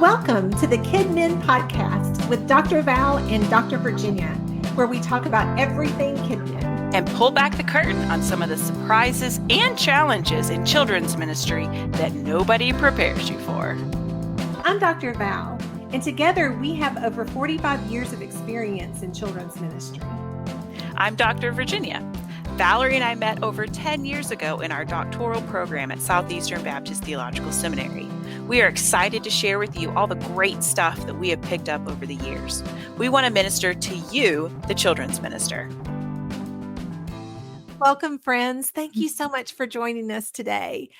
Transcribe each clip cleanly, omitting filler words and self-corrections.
Welcome to the KidMin podcast with Dr. Val and Dr. Virginia, where we talk about everything KidMin and pull back the curtain on some of the surprises and challenges in children's ministry that nobody prepares you for. I'm Dr. Val, and together we have over 45 years of experience in children's ministry. I'm Dr. Virginia. Valerie and I met over 10 years ago in our doctoral program at Southeastern Baptist Theological Seminary. We are excited to share with you all the great stuff that we have picked up over the years. We want to minister to you, the children's minister. Welcome, friends. Thank you so much for joining us today.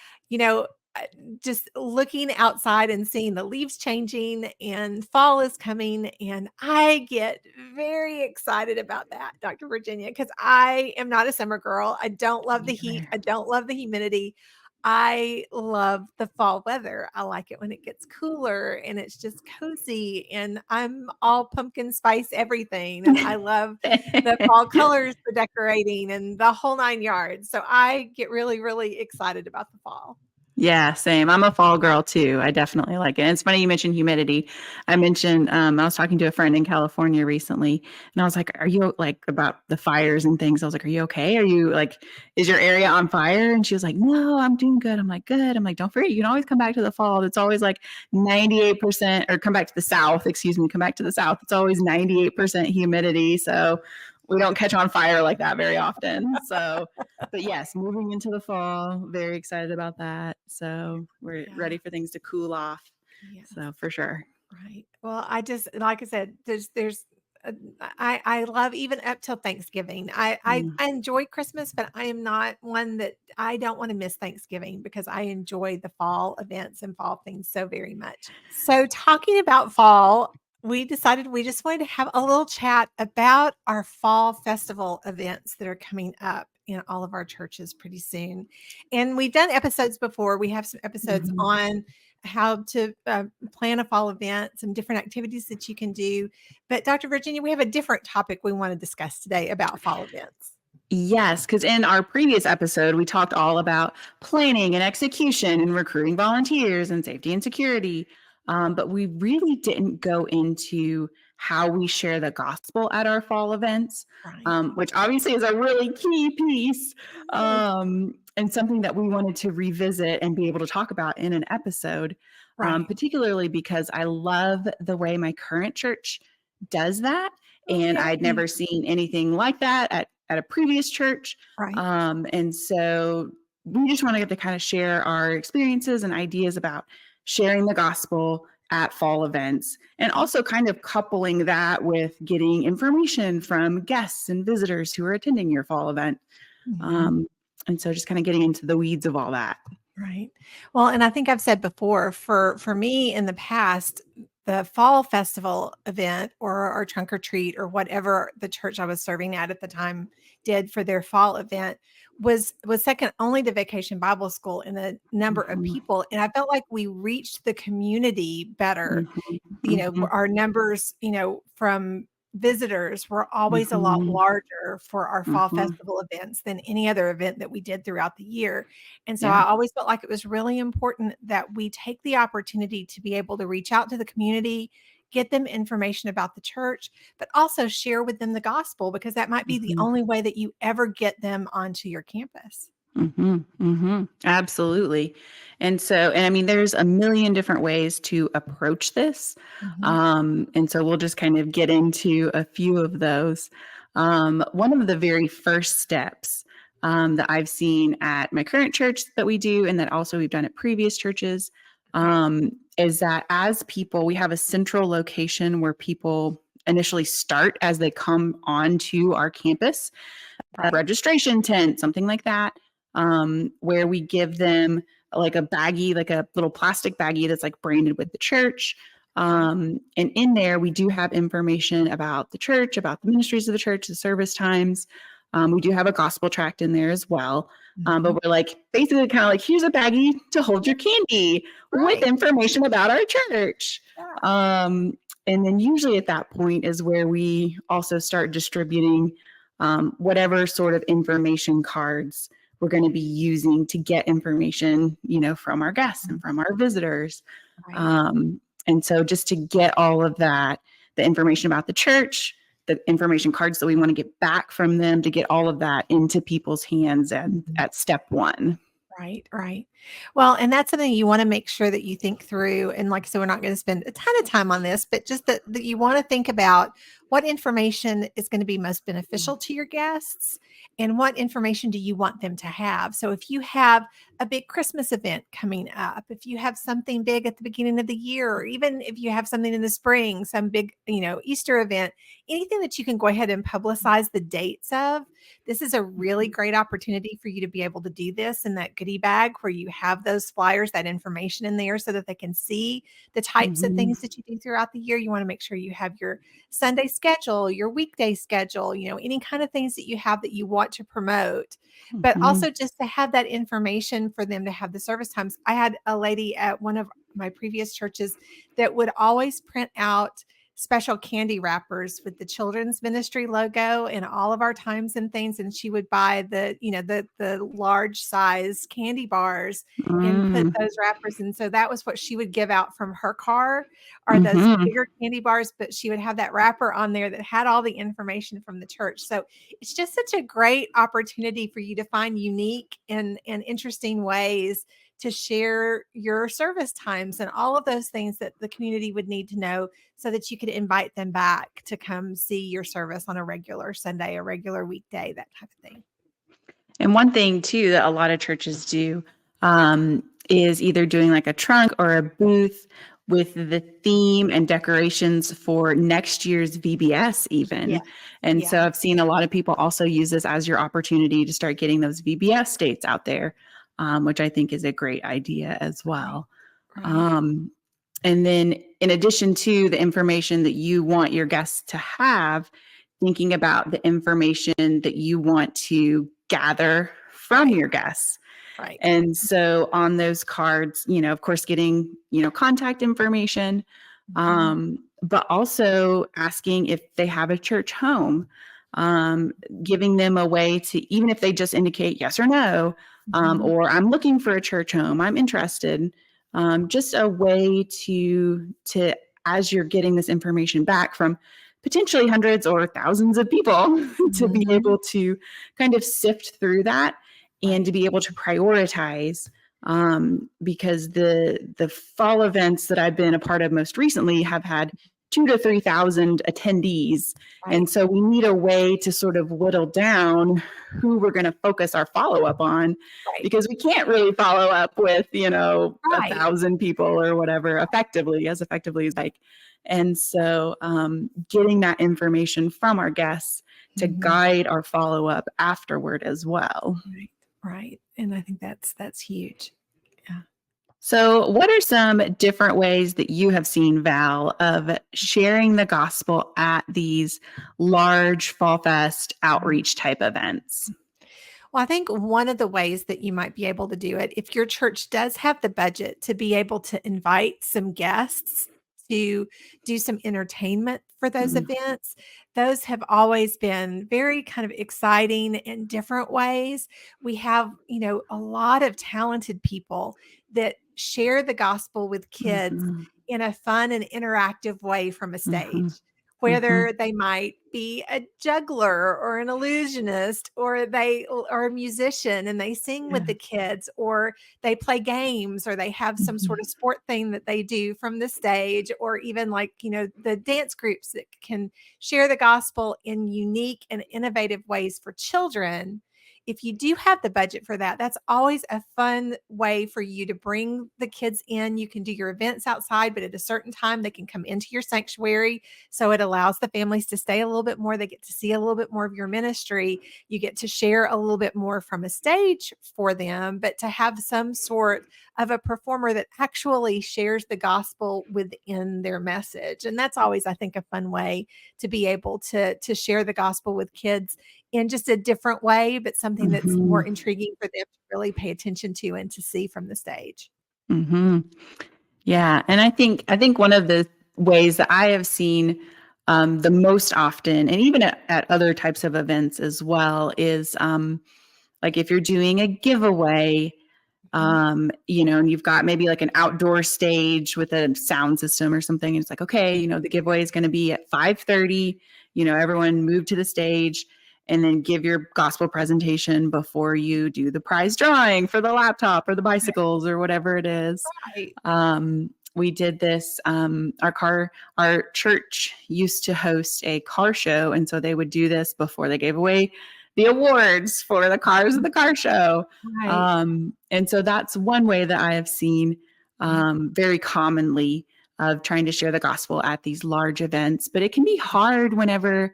Just looking outside and seeing the leaves changing and fall is coming. And I get very excited about that, Dr. Virginia, because I am not a summer girl. I don't love the heat. I don't love the humidity. I love the fall weather. I like it when it gets cooler and it's just cozy, and I'm all pumpkin spice everything. And I love the fall colors for decorating and the whole 9 yards. So I get really, really excited about the fall. Yeah, same. I'm a fall girl too. I definitely like it. And it's funny you mentioned humidity. I mentioned, I was talking to a friend in California recently, and I was like, are you about the fires and things? I was like, are you okay? Are you is your area on fire? And she was like, no, I'm doing good. I'm like, good. I'm like, don't forget, you can always come back to the fall. It's always 98%, or come back to the South, come back to the South. It's always 98% humidity. So we don't catch on fire like that very often. So, but yes, moving into the fall, very excited about that. So we're ready for things to cool off. Yeah. So for sure. Right. Well, I just, like I said, I love even up till Thanksgiving. I enjoy Christmas, but I am not one that I don't want to miss Thanksgiving because I enjoy the fall events and fall things so very much. So talking about fall, we decided we just wanted to have a little chat about our fall festival events that are coming up in all of our churches pretty soon. And we've done episodes before. We have some episodes on how to plan a fall event, some different activities that you can do. But Dr. Virginia, we have a different topic we want to discuss today about fall events. Yes, because in our previous episode, we talked all about planning and execution and recruiting volunteers and safety and security. But we really didn't go into how we share the gospel at our fall events, which obviously is a really key piece, and something that we wanted to revisit and be able to talk about in an episode, particularly because I love the way my current church does that. And I'd never seen anything like that at a previous church. And so we just want to get to kind of share our experiences and ideas about sharing the gospel at fall events, and also kind of coupling that with getting information from guests and visitors who are attending your fall event. And so just kind of getting into the weeds of all that. Right. Well, and I think I've said before, for me in the past, the fall festival event or our trunk or treat or whatever the church I was serving at the time did for their fall event was second only to Vacation Bible School in the number of people. And I felt like we reached the community better. Our numbers, from visitors were always a lot larger for our fall festival events than any other event that we did throughout the year. And so I always felt like it was really important that we take the opportunity to be able to reach out to the community, get them information about the church, but also share with them the gospel, because that might be the only way that you ever get them onto your campus. Absolutely. And I mean, there's a million different ways to approach this. And so we'll just kind of get into a few of those. One of the very first steps that I've seen at my current church that we do, and that also we've done at previous churches, is that as people, we have a central location where people initially start as they come onto our campus, a registration tent, something like that, where we give them like a baggie, like a little plastic baggie that's branded with the church. And in there, we do have information about the church, about the ministries of the church, the service times. We do have a gospel tract in there as well. But we're basically kind of here's a baggie to hold your candy with information about our church. And then usually at that point is where we also start distributing whatever sort of information cards we're going to be using to get information, from our guests and from our visitors. And so just to get all of that, the information about the church, the information cards that we want to get back from them, to get all of that into people's hands at step one. Right, right. Well, and that's something you want to make sure that you think through. And like I said, we're not going to spend a ton of time on this, but just that you want to think about what information is going to be most beneficial to your guests and what information do you want them to have. So if you have a big Christmas event coming up, if you have something big at the beginning of the year, or even if you have something in the spring, some big, Easter event, anything that you can go ahead and publicize the dates of, this is a really great opportunity for you to be able to do this in that goodie bag where you have those flyers, that information in there so that they can see the types of things that you do throughout the year. You want to make sure you have your Sunday schedule, your weekday schedule, any kind of things that you have that you want to promote, but also just to have that information for them to have the service times. I had a lady at one of my previous churches that would always print out special candy wrappers with the children's ministry logo and all of our times and things. And she would buy the large size candy bars and put those wrappers. And so that was what she would give out from her car, are those bigger candy bars, but she would have that wrapper on there that had all the information from the church. So it's just such a great opportunity for you to find unique and interesting ways to share your service times and all of those things that the community would need to know so that you could invite them back to come see your service on a regular Sunday, a regular weekday, that type of thing. And one thing too that a lot of churches do is either doing like a trunk or a booth with the theme and decorations for next year's VBS even. Yeah. And so I've seen a lot of people also use this as your opportunity to start getting those VBS dates out there, which I think is a great idea as well. Right. And then in addition to the information that you want your guests to have, thinking about the information that you want to gather from your guests. Right. And so on those cards, of course, getting, contact information, but also asking if they have a church home, giving them a way to, even if they just indicate yes or no, or I'm looking for a church home, I'm interested, just a way to, as you're getting this information back from potentially hundreds or thousands of people, to be able to kind of sift through that and to be able to prioritize, because the fall events that I've been a part of most recently have had 2,000 to 3,000 attendees. Right. And so we need a way to sort of whittle down who we're going to focus our follow-up on, because we can't really follow up with, 1,000 people or whatever effectively as like. And so getting that information from our guests to guide our follow-up afterward as well. Right. And I think that's huge. Yeah. So what are some different ways that you have seen, Val, of sharing the gospel at these large Fall Fest outreach type events? Well, I think one of the ways that you might be able to do it, if your church does have the budget to be able to invite some guests to do some entertainment for those events, those have always been very kind of exciting in different ways. We have, a lot of talented people that share the gospel with kids in a fun and interactive way from a stage. Whether they might be a juggler or an illusionist, or they are a musician and they sing with the kids, or they play games, or they have some sort of sport thing that they do from the stage, or even like, the dance groups that can share the gospel in unique and innovative ways for children. If you do have the budget for that, that's always a fun way for you to bring the kids in. You can do your events outside, but at a certain time, they can come into your sanctuary. So it allows the families to stay a little bit more. They get to see a little bit more of your ministry. You get to share a little bit more from a stage for them, but to have some sort of a performer that actually shares the gospel within their message. And that's always, I think, a fun way to be able to share the gospel with kids in just a different way, but something that's more intriguing for them to really pay attention to and to see from the stage. Yeah. And I think one of the ways that I have seen the most often, and even at other types of events as well, is like if you're doing a giveaway, And you've got maybe like an outdoor stage with a sound system or something. And it's like, okay, the giveaway is going to be at 5:30, everyone move to the stage and then give your gospel presentation before you do the prize drawing for the laptop or the bicycles or whatever it is. Right. We did this, our church used to host a car show. And so they would do this before they gave away the awards for the cars of the car show. Right. And so that's one way that I have seen very commonly of trying to share the gospel at these large events. But it can be hard whenever,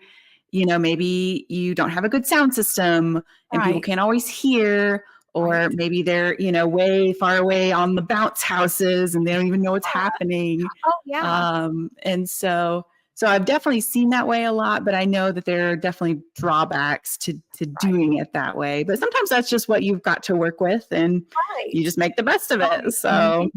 maybe you don't have a good sound system and people Right. can't always hear, or Right. maybe they're, way far away on the bounce houses and they don't even know what's happening. Oh, yeah. And so I've definitely seen that way a lot, but I know that there are definitely drawbacks to doing it that way. But sometimes that's just what you've got to work with, and you Right. just make the best of it. Right. So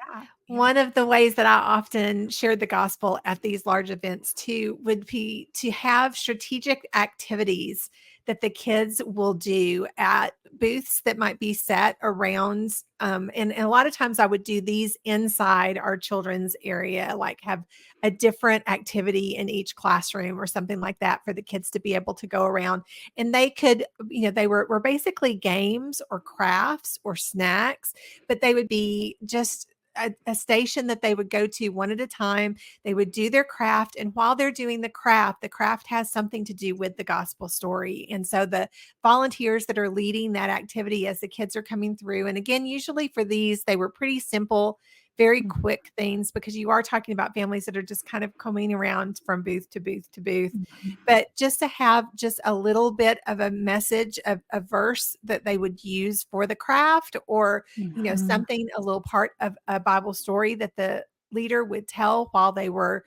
Yeah. One of the ways that I often shared the gospel at these large events too would be to have strategic activities that the kids will do at booths that might be set around. And a lot of times I would do these inside our children's area, like have a different activity in each classroom or something like that for the kids to be able to go around. And they could, they were basically games or crafts or snacks, but they would be just a station that they would go to one at a time. They would do their craft. And while they're doing the craft has something to do with the gospel story. And so the volunteers that are leading that activity as the kids are coming through, and again, usually for these, they were pretty simple, very quick things, because you are talking about families that are just kind of coming around from booth to booth to booth. But just to have just a little bit of a message, of a verse that they would use for the craft, or something, a little part of a Bible story that the leader would tell while they were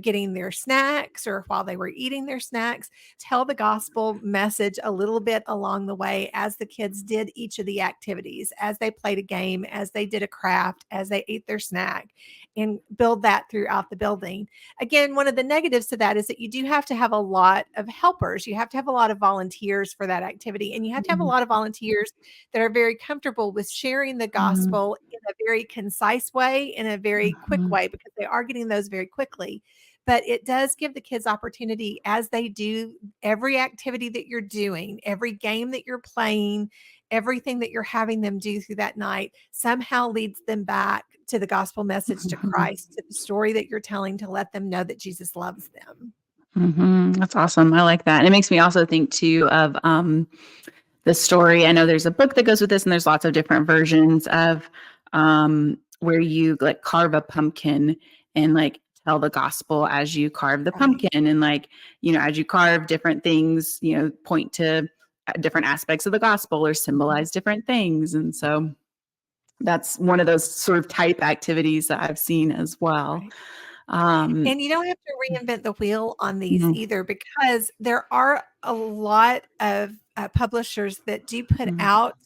getting their snacks or while they were eating their snacks, tell the gospel message a little bit along the way as the kids did each of the activities, as they played a game, as they did a craft, as they ate their snack, and build that throughout the building. Again, one of the negatives to that is that you do have to have a lot of helpers. You have to have a lot of volunteers for that activity, and you have to have a lot of volunteers that are very comfortable with sharing the gospel in a very concise way, in a very quick way, because they are getting those very quickly. But it does give the kids opportunity as they do every activity that you're doing, every game that you're playing, everything that you're having them do through that night somehow leads them back to the gospel message, to Christ, to the story that you're telling, to let them know that Jesus loves them. That's awesome. I like that. And it makes me also think too of the story. I know there's a book that goes with this, and there's lots of different versions of where you like carve a pumpkin and like tell the gospel as you carve the pumpkin, and like, as you carve different things, point to different aspects of the gospel or symbolize different things. And so that's one of those sort of type activities that I've seen as well. And you don't have to reinvent the wheel on these either, because there are a lot of publishers that do put out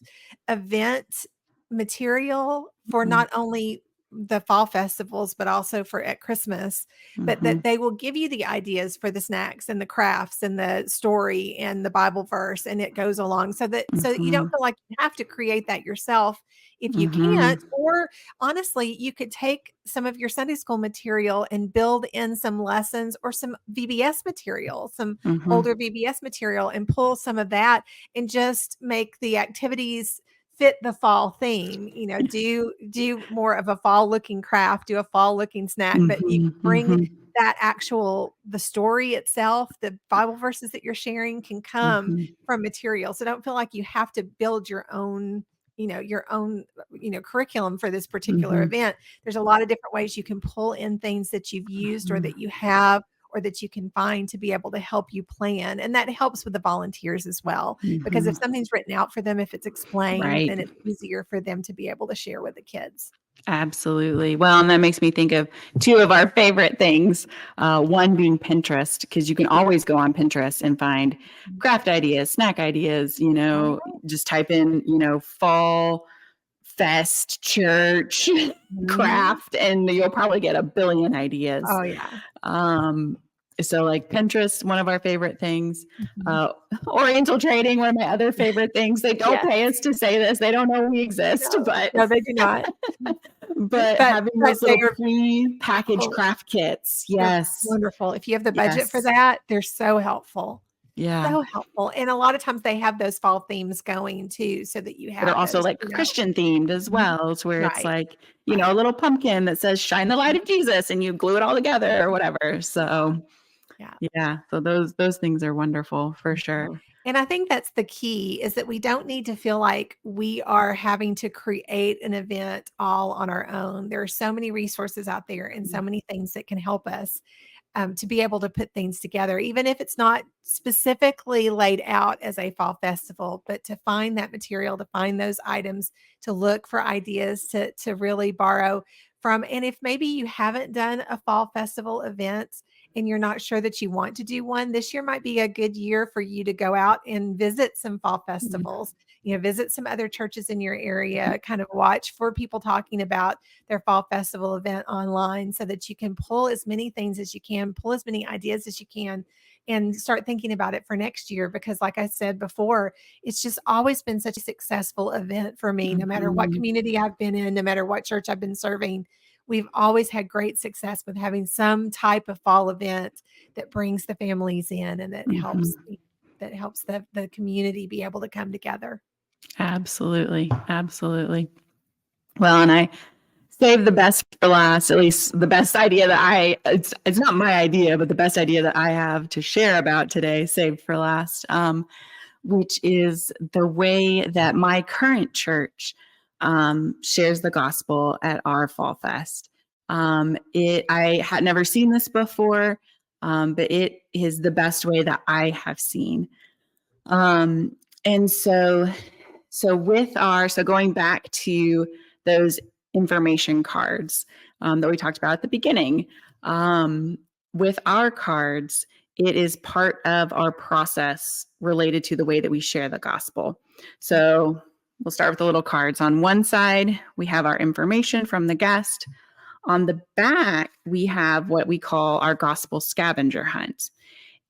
event material for not only the fall festivals, but also for at Christmas, but that they will give you the ideas for the snacks and the crafts and the story and the Bible verse, and it goes along so that you don't feel like you have to create that yourself if you can't. Or honestly, you could take some of your Sunday school material and build in some lessons or some VBS material, some older VBS material, and pull some of that and just make the activities fit the fall theme. Do more of a fall looking craft, do a fall looking snack, but you bring that the story itself, the Bible verses that you're sharing can come from material. So don't feel like you have to build your own curriculum for this particular event. There's a lot of different ways you can pull in things that you've used or that you have, or that you can find to be able to help you plan. And that helps with the volunteers as well, because if something's written out for them, if it's explained, then it's easier for them to be able to share with the kids. Absolutely. Well, and that makes me think of two of our favorite things. One being Pinterest, because you can always go on Pinterest and find craft ideas, snack ideas, just type in, fall fest, church, craft, and you'll probably get a billion ideas. Oh, yeah. So like Pinterest, one of our favorite things, Mhm. Oriental trading, one of my other favorite things. They don't Yes. pay us to say this. They don't know we exist, No, but no, they do not. but But having but those they little are free package oh, craft kits. they're Yes. wonderful. If you have the budget for Yes. that, they're so helpful. Yeah. So helpful. And a lot of times they have those fall themes going too, so that you That are have also those, like Christian themed as Mhm. well. It's where it's Right, like, right. a little pumpkin that says shine the light of Jesus and you glue it all together or whatever. Yeah, So yeah. yeah. So those things are wonderful for sure. And I think that's the key is that we don't need to feel like we are having to create an event all on our own. There are so many resources out there and so many things that can help us to be able to put things together, even if it's not specifically laid out as a fall festival, but to find that material, to find those items, to look for ideas to really borrow from. And if maybe you haven't done a fall festival event and you're not sure that you want to do one, this year might be a good year for you to go out and visit some fall festivals. Visit some other churches in your area, kind of watch for people talking about their fall festival event online so that you can pull as many things as you can, pull as many ideas as you can, and start thinking about it for next year. Because, like I said before, it's just always been such a successful event for me, no matter what Mhm. community I've been in, no matter what church I've been serving. We've always had great success with having some type of fall event that brings the families in and Mhm. that helps the community be able to come together. Absolutely. Absolutely. Well, and I saved the best for last, at least the best idea that it's not my idea, but the best idea that I have to share about today, saved for last, which is the way that my current church shares the gospel at our Fall Fest. I had never seen this before, but it is the best way that I have seen. Um, and so going back to those information cards that we talked about at the beginning, with our cards, it is part of our process related to the way that we share the gospel. So we'll start with the little cards. On one side, we have our information from the guest. On the back, we have what we call our gospel scavenger hunt.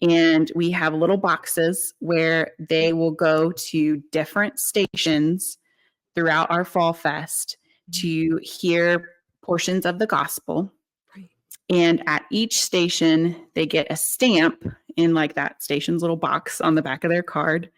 And we have little boxes where they will go to different stations throughout our Fall Fest to hear portions of the gospel. Right. And at each station, they get a stamp in like that station's little box on the back of their card.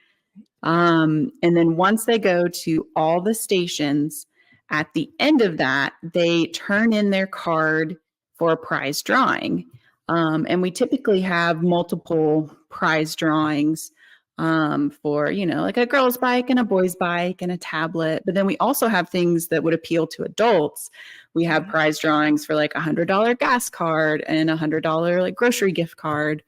And then once they go to all the stations, at the end of that, they turn in their card for a prize drawing. And we typically have multiple prize drawings for, like a girl's bike and a boy's bike and a tablet. But then we also have things that would appeal to adults. We have prize drawings for like $100 gas card and $100 like grocery gift card.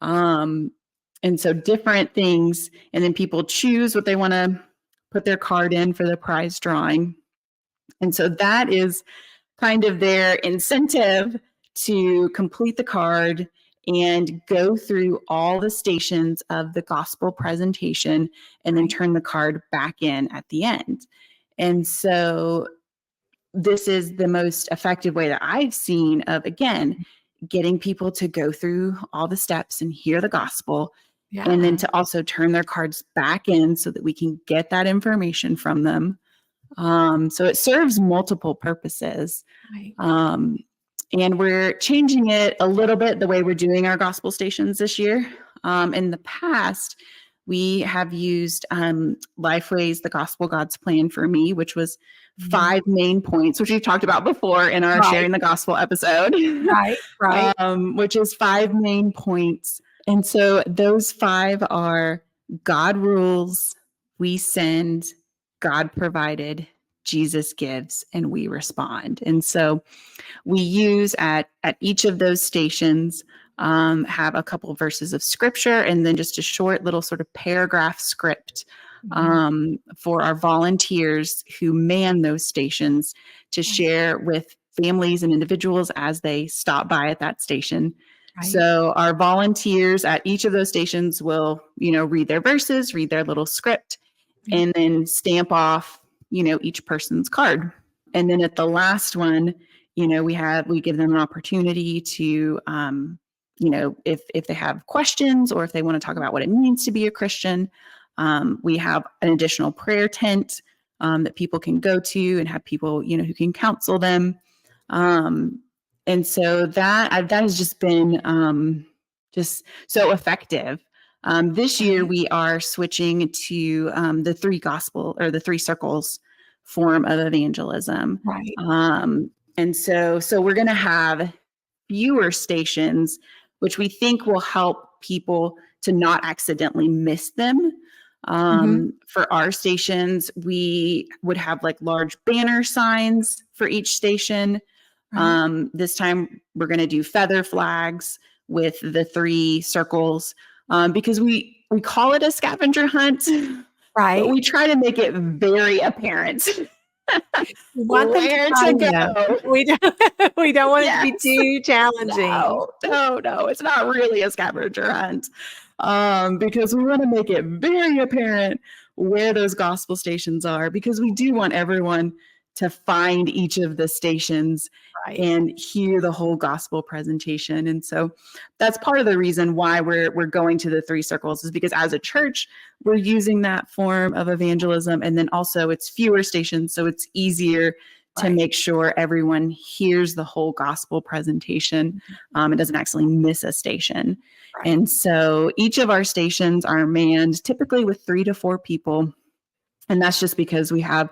And so different things, and then people choose what they want to put their card in for the prize drawing. And so that is kind of their incentive to complete the card and go through all the stations of the gospel presentation and then turn the card back in at the end. And so this is the most effective way that I've seen of, again, getting people to go through all the steps and hear the gospel, and then to also turn their cards back in so that we can get that information from them. So it serves multiple purposes. Right. And we're changing it a little bit, the way we're doing our gospel stations this year. In the past, we have used Lifeway's The Gospel God's Plan for Me, which was 5 main points, which we've talked about before in our Right. Sharing the Gospel episode. Right. Which is 5 main points. And so those 5 are: God rules, we send, God provided, Jesus gives, and we respond. And so we use at each of those stations, have a couple of verses of scripture and then just a short little sort of paragraph script for our volunteers who man those stations to share with families and individuals as they stop by at that station. So our volunteers at each of those stations will, read their verses, read their little script, and then stamp off, each person's card. And then at the last one, we give them an opportunity to, if they have questions or if they want to talk about what it means to be a Christian. We have an additional prayer tent that people can go to and have people, who can counsel them. And so that has just been just so effective. This year we are switching to the the three circles form of evangelism. Right. And so we're going to have fewer stations, which we think will help people to not accidentally miss them. For our stations, we would have like large banner signs for each station. Right. This time we're going to do feather flags with the three circles because we call it a scavenger hunt, Right. but we try to make it very apparent. We want them to Where to find go. them. We don't want it to be Yes. too challenging. No, it's not really a scavenger hunt because we want to make it very apparent where those gospel stations are, because we do want everyone to find each of the stations Right. and hear the whole gospel presentation. And so that's part of the reason why we're going to the three circles, is because as a church, we're using that form of evangelism. And then also it's fewer stations, so it's easier to Right. make sure everyone hears the whole gospel presentation and doesn't actually miss a station. Right. And so each of our stations are manned typically with 3 to 4 people. And that's just because we have,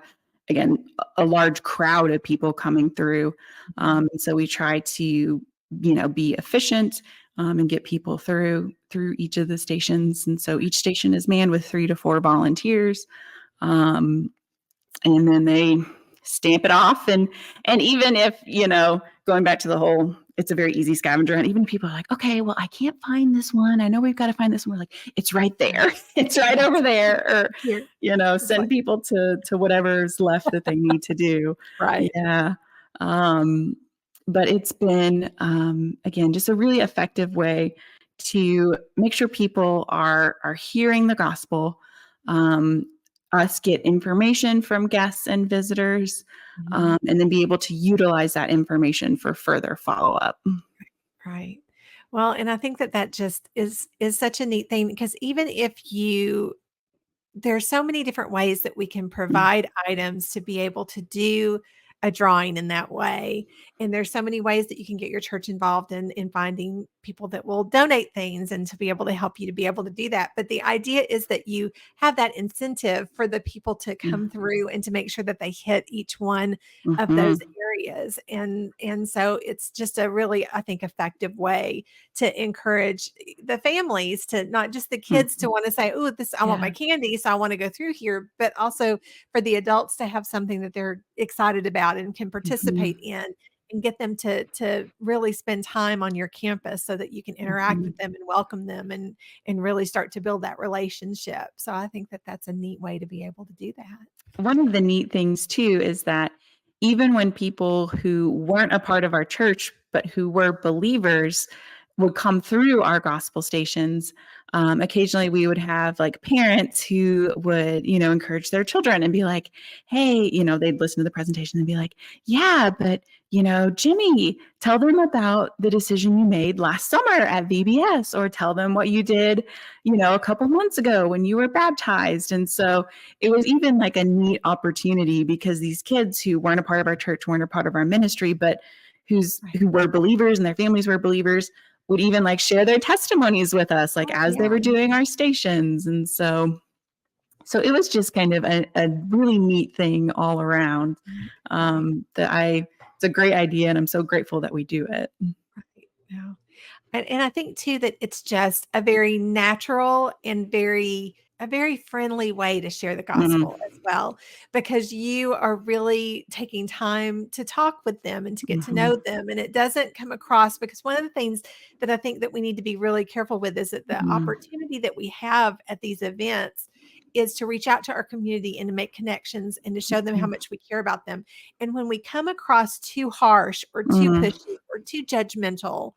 again, a large crowd of people coming through. So we try to, be efficient and get people through each of the stations. And so each station is manned with 3 to 4 volunteers. And then they stamp it off. And even if, going back to the whole, it's a very easy scavenger hunt, even people are like, okay, well, I can't find this one. I know we've got to find this one. We're like, it's right there. It's right over there. Or, Here. send people to whatever's left that they need to do. Right. Yeah. But it's been, again, just a really effective way to make sure people are hearing the gospel, us get information from guests and visitors, and then be able to utilize that information for further follow-up. Right. Well, and I think that just is such a neat thing, because even if there's so many different ways that we can provide items to be able to do a drawing in that way. And there's so many ways that you can get your church involved in finding people that will donate things and to be able to help you to be able to do that. But the idea is that you have that incentive for the people to come through and to make sure that they hit each one of those areas. And so it's just a really, I think, effective way to encourage the families, to not just the kids to want to say, oh, I want my candy, so I want to go through here, but also for the adults to have something that they're excited about and can participate in, and get them to really spend time on your campus so that you can interact with them and welcome them and really start to build that relationship. So I think that that's a neat way to be able to do that. One of the neat things too is that even when people who weren't a part of our church, but who were believers, would come through our gospel stations, occasionally we would have like parents who would, encourage their children and be like, hey, they'd listen to the presentation and be like, yeah, but, Jimmy, tell them about the decision you made last summer at VBS, or tell them what you did, a couple months ago when you were baptized. And so it was even like a neat opportunity, because these kids who weren't a part of our church, weren't a part of our ministry, but who were believers and their families were believers, would even like share their testimonies with us, like as they were doing our stations. And so it was just kind of a really neat thing all around, it's a great idea, and I'm so grateful that we do it. Right. Yeah. And I think too that it's just a very natural and a very friendly way to share the gospel as well, because you are really taking time to talk with them and to get to know them. And it doesn't come across, because one of the things that I think that we need to be really careful with is that the opportunity that we have at these events is to reach out to our community and to make connections and to show them how much we care about them. And when we come across too harsh or too pushy or too judgmental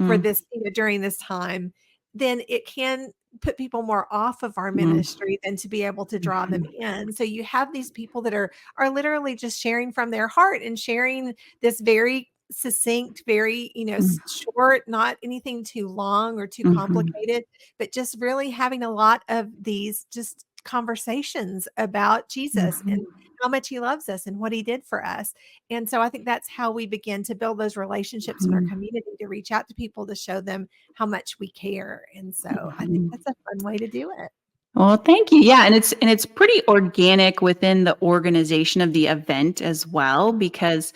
for this, during this time, then it can put people more off of our ministry than to be able to draw them in. So you have these people that are literally just sharing from their heart and sharing this very succinct, very, Mm, short, not anything too long or too mhm, complicated, but just really having a lot of these just conversations about Jesus and mhm, how much he loves us and what he did for us. And so I think that's how we begin to build those relationships in our mhm, community, to reach out to people to show them how much we care. And so I think mhm. that's a fun way to do it. Well, thank you. Yeah, and it's pretty organic within the organization of the event as well, because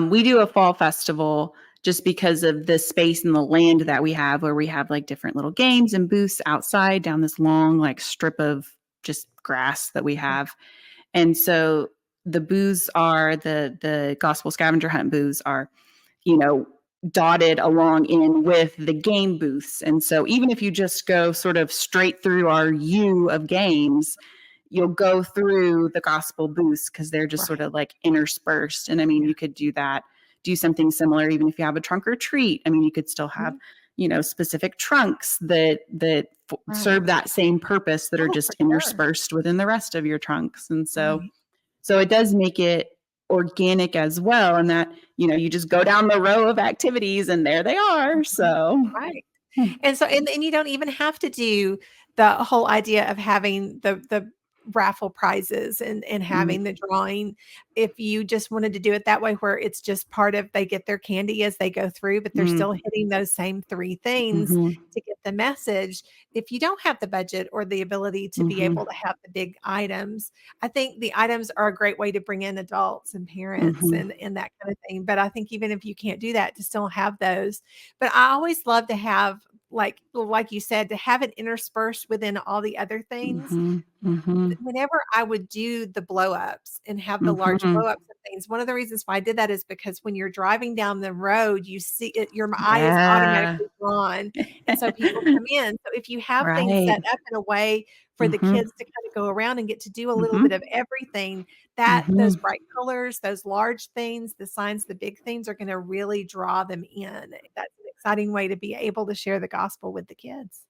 we do a fall festival just because of the space and the land that we have, where we have like different little games and booths outside down this long like strip of just grass that we Yeah. have. And so the booths are the gospel scavenger hunt booths are, you know, dotted along in with the game booths. And so even if you just go sort of straight through our U of games, you'll go through the gospel booths because they're just sort Right. of like interspersed. And I mean, Yeah. you could do that, do something similar, even if you have a trunk or treat. I mean, you could still have, Mhm. specific trunks that Right. serve that same purpose that are Oh, for just sure. interspersed within the rest of your trunks. And so Right. so it does make it organic as well, and that, you just go down the row of activities and there they are. Mhm. So Right. And so and you don't even have to do the whole idea of having the raffle prizes and mm, having the drawing. If you just wanted to do it that way, where it's just part of, they get their candy as they go through, but they're mm, still hitting those same 3 things mhm, to get the message. If you don't have the budget or the ability to be mhm, able to have the big items, I think the items are a great way to bring in adults and parents mhm, and that kind of thing. But I think even if you can't do that, to still have those. But I always love to have, like you said, to have it interspersed within all the other things. mhm, mhm, Whenever I would do the blow ups and have the large mhm. blow ups and things, one of the reasons why I did that is because when you're driving down the road, you see it, your eye is Yeah. automatically drawn. And so people come in. So if you have things Right. set up in a way for the Mhm, kids to kind of go around and get to do a little bit of mhm, everything, that those mhm. bright colors, those large things, the signs, the big things are going to really draw them in. That's an exciting way to be able to share the gospel with the kids.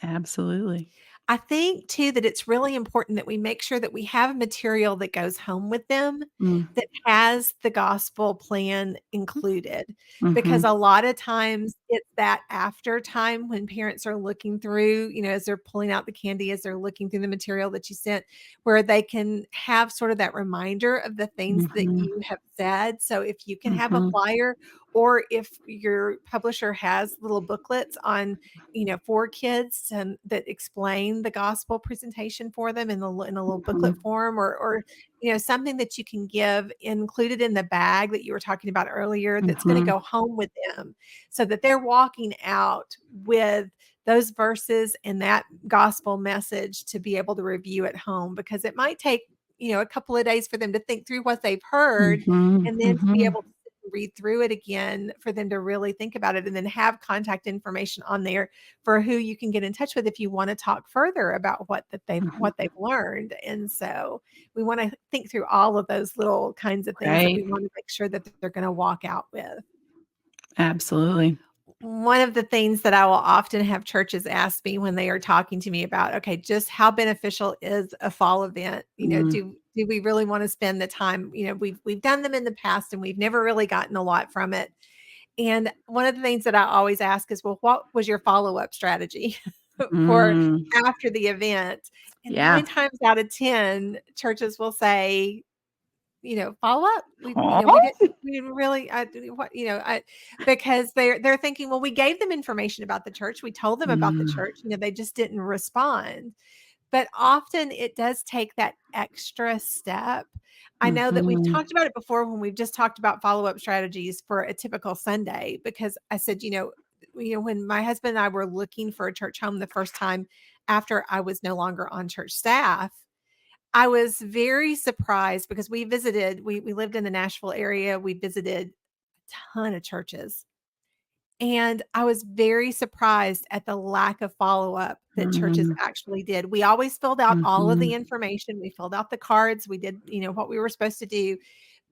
Absolutely. I think too that it's really important that we make sure that we have material that goes home with them Mm, that has the gospel plan included. Because mhm, a lot of times it's that after time when parents are looking through, as they're pulling out the candy, as they're looking through the material that you sent, where they can have sort of that reminder of the things that mhm, you have said. So if you can have a mhm, flyer, or if your publisher has little booklets on, for kids, that explain the gospel presentation for them in a little booklet mhm, form, or something that you can give included in the bag that you were talking about earlier, that's going to mhm, go home with them, so that they're walking out with those verses and that gospel message to be able to review at home, because it might take, a couple of days for them to think through what they've heard, mhm, and then to be mhm, able to read through it again, for them to really think about it, and then have contact information on there for who you can get in touch with if you want to talk further about mhm. what they've learned. And so we want to think through all of those little kinds of things that we Right. want to make sure that they're going to walk out with. Absolutely. One of the things that I will often have churches ask me when they are talking to me about, okay, just how beneficial is a fall event? Mm, Do we really want to spend the time? We've done them in the past and we've never really gotten a lot from it. And one of the things that I always ask is, well, what was your follow-up strategy for mm. after the event? And Yeah. 9 times out of 10, churches will say, follow up. Aw. We didn't really, what, because they're thinking, well, we gave them information about the church. We told them about the Mm, church, they just didn't respond. But often it does take that extra step. I know that we've mhm, talked about it before when we've just talked about follow-up strategies for a typical Sunday, because I said, when my husband and I were looking for a church home the first time after I was no longer on church staff, I was very surprised because we lived in the Nashville area. We visited a ton of churches. And I was very surprised at the lack of follow-up that churches mhm, actually did. We always filled out all of the mhm, information. We filled out the cards. We did, what we were supposed to do.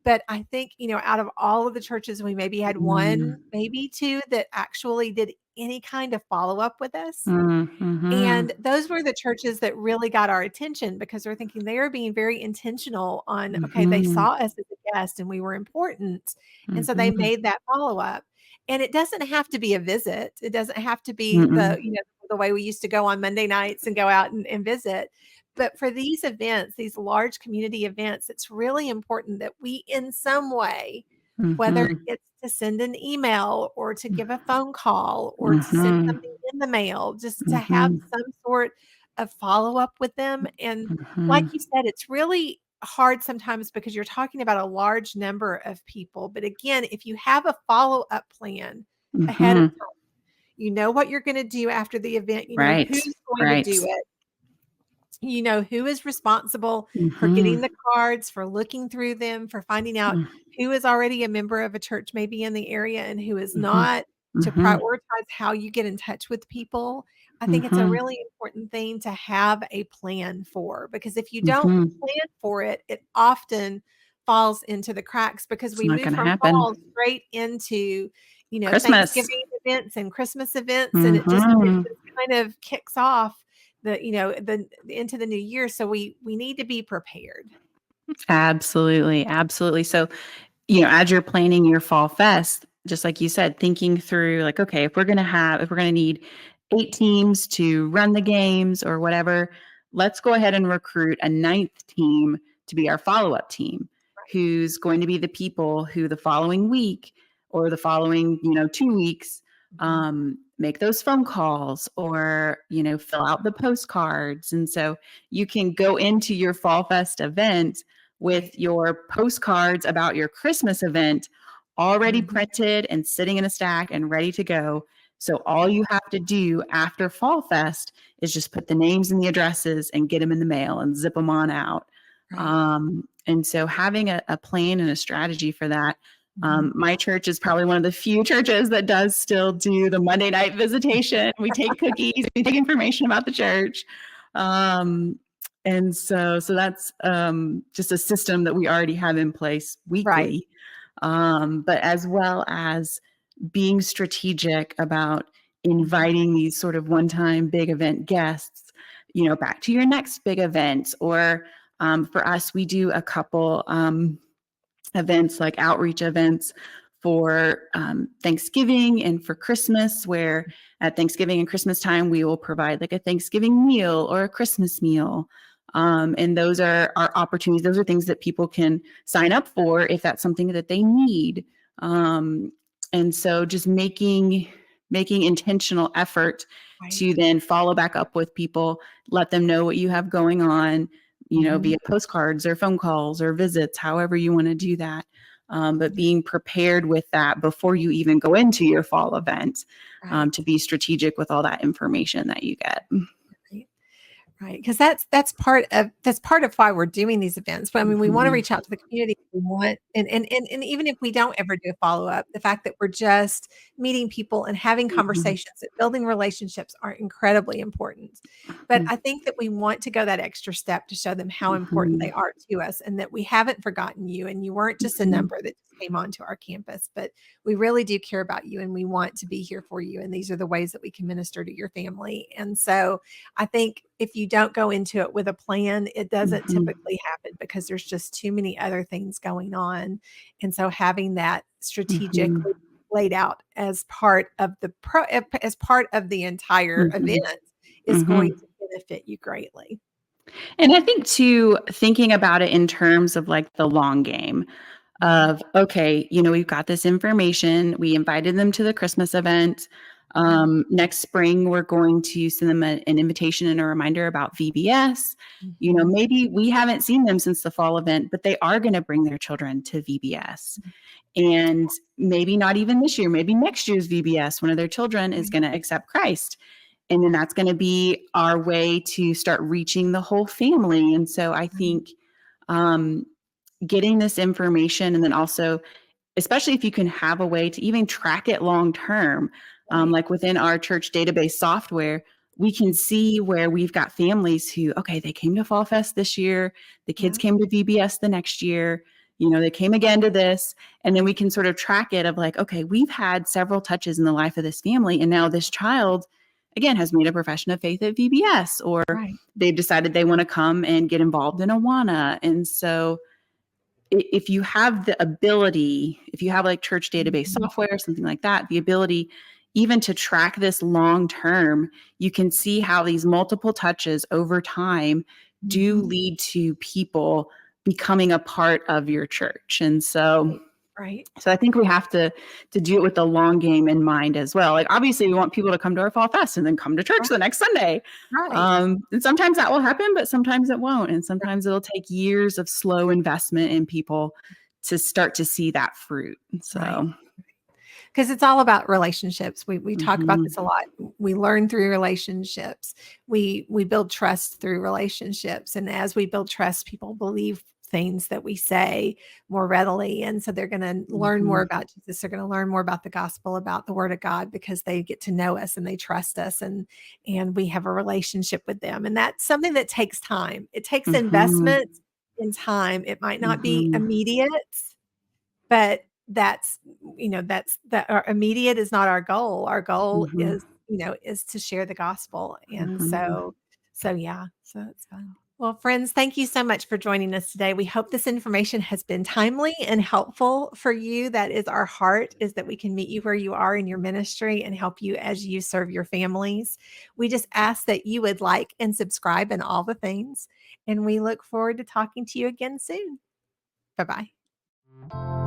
But I think, out of all of the churches, we maybe had 1, mm, maybe 2 that actually did any kind of follow-up with us. Mm-hmm. And those were the churches that really got our attention because they're thinking they are being very intentional on, okay, they Mm-hmm. saw us as a guest and we were important. And so they Mm-hmm. made that follow-up. And it doesn't have to be a visit. It doesn't have to be Mm-mm. the way we used to go on Monday nights and go out and visit. But for these events, these large community events, it's really important that we in some way, whether Mm-hmm. it's to send an email or to give a phone call or to send Mm-hmm. something in the mail, just to have Mm-hmm. some sort of follow-up with them. And like Mm-hmm. you said, it's really hard sometimes because you're talking about a large number of people. But again, if you have a follow-up plan ahead of Mm-hmm. time, you know what you're going to do after the event, you know Right. who's going to Right. do it, you know who is responsible for Mm-hmm. getting the cards, for looking through them, for finding out who is already a member of a church maybe in the area and who is Mm-hmm. not, to Mm-hmm. prioritize how you get in touch with people. I think it's a Mm-hmm. really important thing to have a plan for, because if you don't Mm-hmm. plan for it, it often falls into the cracks because It's we not move going to from happen. fall straight into, Christmas. Thanksgiving events and Christmas events, and it Mm-hmm. just kind of kicks off the into the new year. So we need to be prepared. Absolutely. Absolutely. So, as you're planning your fall fest, just like you said, thinking through like, okay, if we're going to need 8 teams to run the games or whatever, let's go ahead and recruit a ninth team to be our follow-up team, who's going to be the people who the following week or the following, 2 weeks, Mhm. make those phone calls or, fill out the postcards. And so you can go into your fall fest event with Right. your postcards about your Christmas event already Mhm. printed and sitting in a stack and ready to go. So all you have to do after Fall Fest is just put the names and the addresses and get them in the mail and zip them on out. Right. And so having a plan and a strategy for that. Mhm. My church is probably one of the few churches that does still do the Monday night visitation. We take cookies, we take information about the church. And so that's just a system that we already have in place Right. weekly. But as well as being strategic about inviting these sort of one-time big event guests, back to your next big event. Or for us, we do a couple events like outreach events for Thanksgiving and for Christmas, where at Thanksgiving and Christmas time, we will provide like a Thanksgiving meal or a Christmas meal. And those are our opportunities. Those are things that people can sign up for if that's something that they need. And so just making intentional effort Right. to then follow back up with people, let them know what you have going on, Mhm. via postcards or phone calls or visits, however you want to do that. But being prepared with that before you even go into your fall event, Right. to be strategic with all that information that you get. Right. Right, because that's part of why we're doing these events. But I mean, we want to Mhm. reach out to the community. We want, and even if we don't ever do a follow up, the fact that we're just meeting people and having Mhm. conversations and building relationships are incredibly important. But I think that we want to go that extra step to show them how important they Mhm. are to us, and that we haven't forgotten you, and you weren't just a Mhm. number that just came onto our campus, but we really do care about you, and we want to be here for you. And these are the ways that we can minister to your family. And so I think if you don't go into it with a plan, it doesn't Mhm. typically happen because there's just too many other things going on. And so having that strategically Mhm. laid out as part of as part of the entire event Mhm. is going Mhm. to benefit you greatly. And I think too, thinking about it in terms of like the long game Mhm. of, okay, we've got this information. We invited them to the Christmas event. Mhm. Next spring, we're going to send them an invitation and a reminder about VBS. Mhm. Maybe we haven't seen them since the fall event, but they are going to bring their children to VBS. And maybe not even this year, maybe next year's VBS, one of their children is Right. going to accept Christ. And then that's going to be our way to start reaching the whole family. And so I Right. think um, getting this information, and then also, especially if you can have a way to even track it long term, Right. like within our church database software, we can see where we've got families who, okay, they came to Fall Fest this year, the kids Yeah. came to VBS the next year. they came again to this. And then we can sort of track it of like, okay, we've had several touches in the life of this family. And now this child, again, has made a profession of faith at VBS, or Right. they've decided they want to come and get involved in Awana. And so if you have the ability, if you have like church database software or something like that, the ability even to track this long term, you can see how these multiple touches over time do lead to people becoming a part of your church. And so Right. so I think we have to do it with the long game in mind as well. Like, obviously we want people to come to our fall fest and then come to church the next Sunday. Right. And sometimes that will happen, but sometimes it won't. And sometimes it'll take years of slow investment in people to start to see that fruit. So, because it's all about relationships. We talk about this a lot. We learn through relationships. We build trust through relationships. And as we build trust, people believe things that we say more readily. And so they're going to learn more about Jesus. They're going to learn more about the gospel, about the word of God, because they get to know us and they trust us, and we have a relationship with them. And that's something that takes time. It takes investment in time. It might not be immediate, but that's that our immediate is not our goal. Our goal is to share the gospel. And so yeah, so it's fun. Well, friends, thank you so much for joining us today. We hope this information has been timely and helpful for you. That is our heart, is that we can meet you where you are in your ministry and help you as you serve your families. We just ask that you would like and subscribe and all the things. And we look forward to talking to you again soon. Bye-bye.